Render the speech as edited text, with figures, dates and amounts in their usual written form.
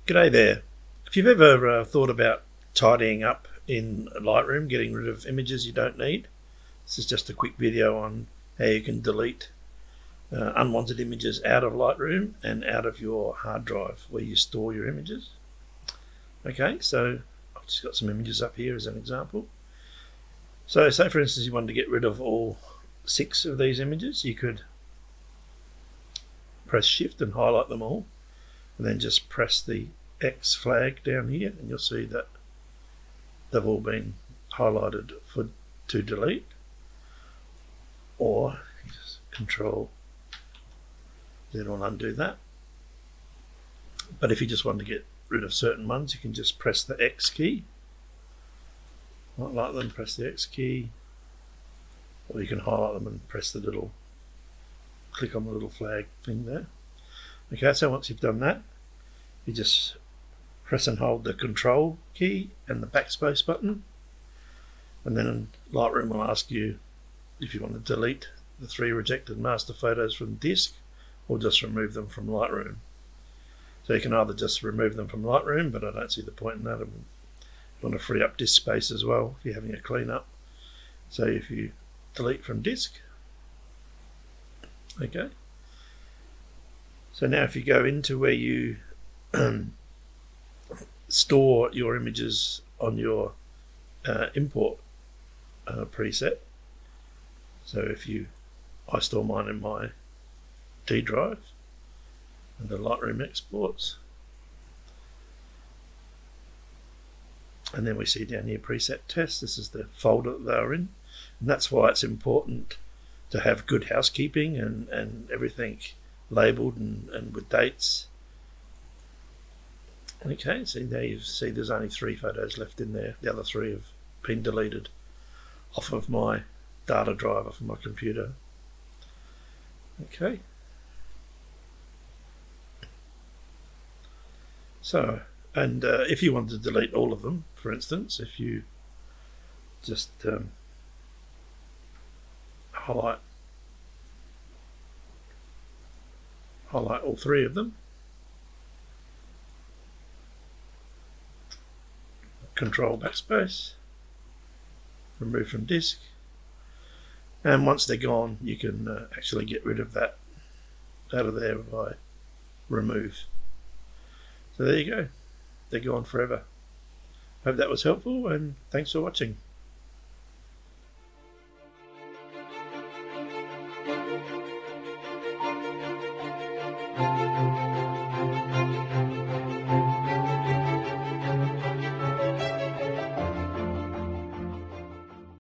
G'day there. If you've ever thought about tidying up in Lightroom, getting rid of images you don't need, this is just a quick video on how you can delete unwanted images out of Lightroom and out of your hard drive where you store your images. Okay, so I've just got some images up here as an example. So say for instance you wanted to get rid of all 6 of these images, you could press Shift and highlight them all, and then just press the X flag down here and you'll see that they've all been highlighted to delete. Or just Control Z will undo that. But if you just want to get rid of certain ones, you can just press the X key, highlight them, press the X key, or you can highlight them and press the little, click on the little flag thing there. Okay, so once you've done that, you just press and hold the Control key and the backspace button, and then Lightroom will ask you if you want to delete the 3 rejected master photos from disk or just remove them from Lightroom. So you can either just remove them from Lightroom, but I don't see the point in that. You want to free up disk space as well if you're having a cleanup. So if you delete from disk, okay. So now if you go into where you store your images on your import preset. So I store mine in my D drive and the Lightroom exports, and then we see down here preset test. This is the folder that they are in, and that's why it's important to have good housekeeping and everything labeled and with dates. Okay, so there you see there's only 3 photos left in there. The other 3 have been deleted off of my data drive, off of my computer. Okay. So, and if you wanted to delete all of them, for instance, if you just highlight all 3 of them, Control backspace, remove from disk, and once they're gone you can actually get rid of that out of there by remove. So there you go, they're gone forever. Hope that was helpful, and thanks for watching.